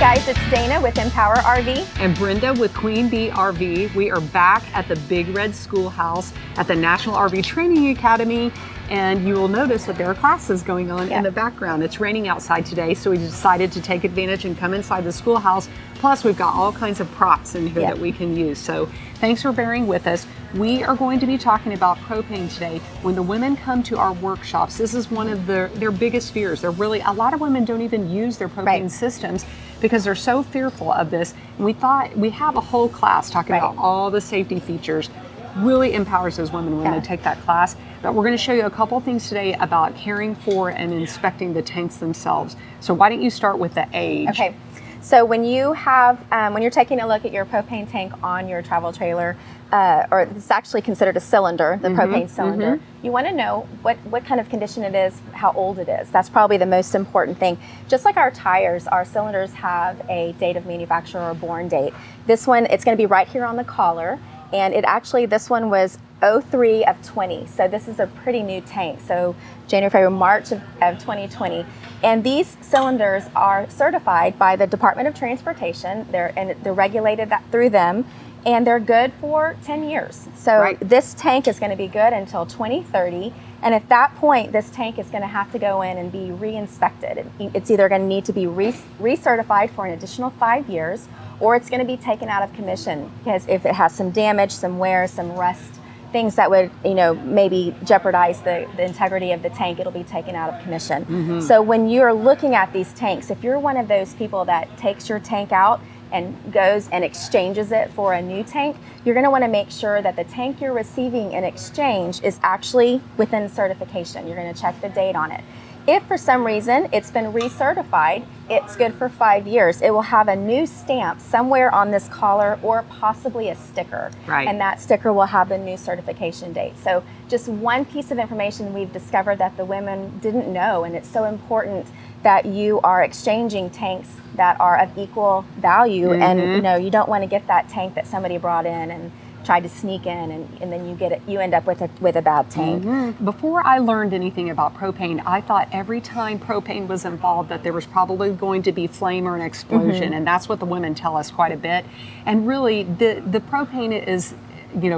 guys, it's Dana with Empower RV. And Brenda with Queen Bee RV. We are back at the Big Red Schoolhouse at the National RV Training Academy. And you will notice that there are classes going on in the background. It's raining outside today, so we decided to take advantage and come inside the schoolhouse. Plus, we've got all kinds of props in here that we can use. So thanks for bearing with us. We are going to be talking about propane today. When the women come to our workshops, this is one of their biggest fears. They're really, a lot of women don't even use their propane systems because they're so fearful of this. And we thought we have a whole class talking about all the safety features. Really empowers those women when they take that class. But we're going to show you a couple things today about caring for and inspecting the tanks themselves. So why don't you start with the age? Okay. So when you have, when you're taking a look at your propane tank on your travel trailer, or it's actually considered a cylinder, the propane cylinder, you want to know what kind of condition it is, how old it is. That's probably the most important thing. Just like our tires, our cylinders have a date of manufacture or born date. This one, it's going to be right here on the collar. And it actually, this one was 03 of 20. So this is a pretty new tank. So January, February, March of 2020. And these cylinders are certified by the Department of Transportation. They're regulated through them. And they're good for 10 years. So this tank is going to be good until 2030. And at that point, this tank is going to have to go in and be re-inspected. It's either going to need to be recertified for an additional 5 years, or it's going to be taken out of commission because if it has some damage, some wear, some rust, things that would, maybe jeopardize the integrity of the tank, it'll be taken out of commission. So when you're looking at these tanks, if you're one of those people that takes your tank out and goes and exchanges it for a new tank, you're going to want to make sure that the tank you're receiving in exchange is actually within certification. You're going to check the date on it. If for some reason it's been recertified, it's good for 5 years. It will have a new stamp somewhere on this collar or possibly a sticker. And that sticker will have the new certification date. So just one piece of information we've discovered that the women didn't know, and it's so important that you are exchanging tanks that are of equal value. And you don't want to get that tank that somebody brought in and tried to sneak in, and then you end up with a bad tank. Before I learned anything about propane, I thought every time propane was involved that there was probably going to be flame or an explosion, and that's what the women tell us quite a bit. And really, the propane is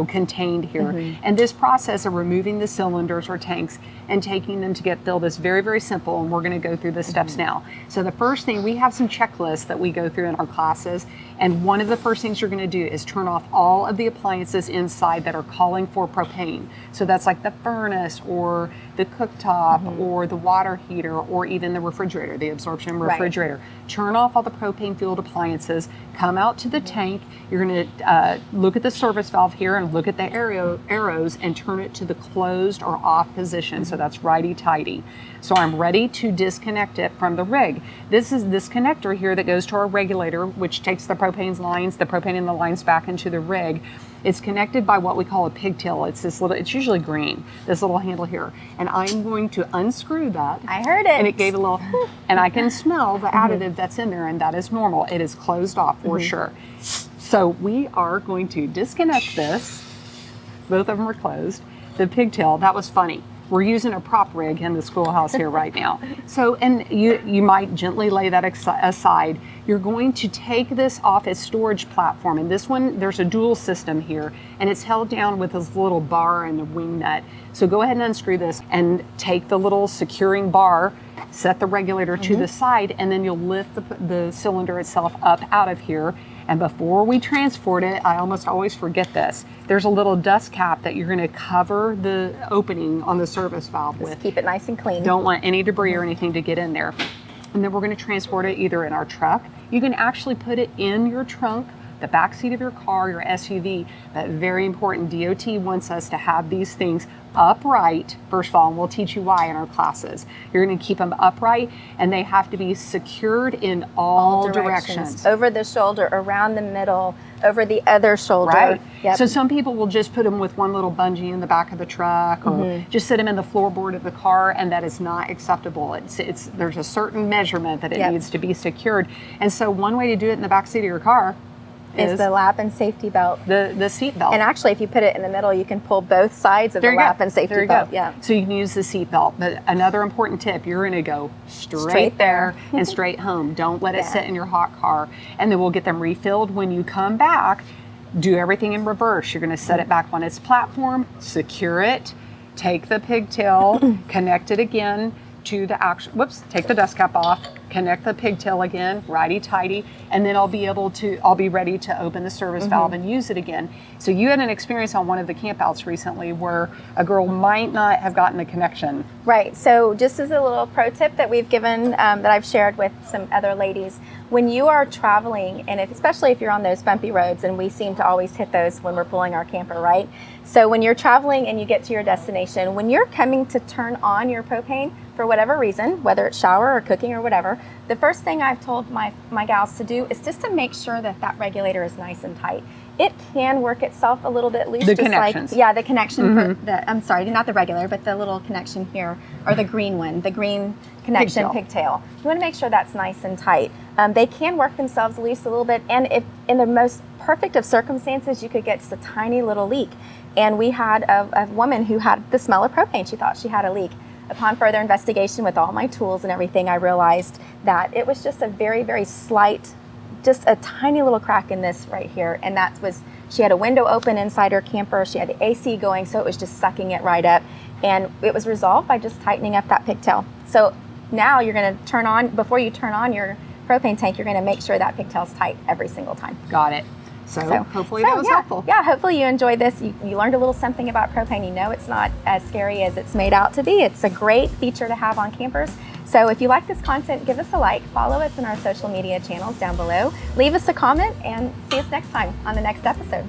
contained here. And this process of removing the cylinders or tanks and taking them to get filled is very, very simple, and we're going to go through the steps now. So the first thing, we have some checklists that we go through in our classes, and one of the first things you're going to do is turn off all of the appliances inside that are calling for propane. So that's like the furnace or the cooktop or the water heater or even the refrigerator, the absorption refrigerator. Turn off all the propane fueled appliances, come out to the tank. You're going to look at the service valve here and look at the arrows and turn it to the closed or off position. So that's righty-tighty. So I'm ready to disconnect it from the rig. This is this connector here that goes to our regulator, which takes the propane in the lines back into the rig. It's connected by what we call a pigtail. It's this little, it's usually green, this little handle here. And I'm going to unscrew that. I heard it. And it gave a little, and I can smell the additive that's in there, and that is normal. It is closed off for sure. So we are going to disconnect this. Both of them are closed. The pigtail, that was funny. We're using a prop rig in the schoolhouse here right now. So, and you might gently lay that aside. You're going to take this off its storage platform. And this one, there's a dual system here, and it's held down with this little bar and the wing nut. So go ahead and unscrew this and take the little securing bar, set the regulator to the side, and then you'll lift the cylinder itself up out of here. And before we transport it, I almost always forget this. There's a little dust cap that you're going to cover the opening on the service valve with. Keep it nice and clean. Don't want any debris or anything to get in there. And then we're going to transport it either in our truck. You can actually put it in your trunk, the back seat of your car, your SUV. But very important, DOT wants us to have these things upright, first of all, and we'll teach you why in our classes. You're going to keep them upright, and they have to be secured in all directions. Over the shoulder, around the middle, over the other shoulder. Right. So some people will just put them with one little bungee in the back of the truck, or just sit them in the floorboard of the car, and that is not acceptable. There's a certain measurement that it needs to be secured. And so one way to do it in the back seat of your car is the lap and safety belt. The seat belt. And actually, if you put it in the middle, you can pull both sides of the lap and safety belt. Yeah. So you can use the seat belt. But another important tip, you're going to go straight there and straight home. Don't let it sit in your hot car. And then we'll get them refilled. When you come back, do everything in reverse. You're going to set it back on its platform, secure it, take the pigtail, connect it again to the actual, take the dust cap off, connect the pigtail again, righty-tighty, and then I'll be ready to open the service valve and use it again. So you had an experience on one of the campouts recently where a girl might not have gotten the connection. Right, so just as a little pro tip that we've given, that I've shared with some other ladies, when you are traveling, and especially if you're on those bumpy roads, and we seem to always hit those when we're pulling our camper, right? So when you're traveling and you get to your destination, when you're coming to turn on your propane, for whatever reason, whether it's shower or cooking or whatever, the first thing I've told my gals to do is just to make sure that regulator is nice and tight. It can work itself a little bit loose. The connections. The connection for I'm sorry, not the regular, but the little connection here, or the green one, the green connection pigtail. You want to make sure that's nice and tight. They can work themselves loose a little bit, and if in the most perfect of circumstances, you could get just a tiny little leak. And we had a woman who had the smell of propane. She thought she had a leak. Upon further investigation with all my tools and everything, I realized that it was just a very, very slight, just a tiny little crack in this right here. And that was, she had a window open inside her camper. She had the AC going, so it was just sucking it right up. And it was resolved by just tightening up that pigtail. So now you're going to turn on, before you turn on your propane tank, you're going to make sure that pigtail's tight every single time. Got it. So hopefully that was helpful. Yeah, hopefully you enjoyed this. You learned a little something about propane. You know it's not as scary as it's made out to be. It's a great feature to have on campers. So if you like this content, give us a like, follow us in our social media channels down below, leave us a comment, and see us next time on the next episode.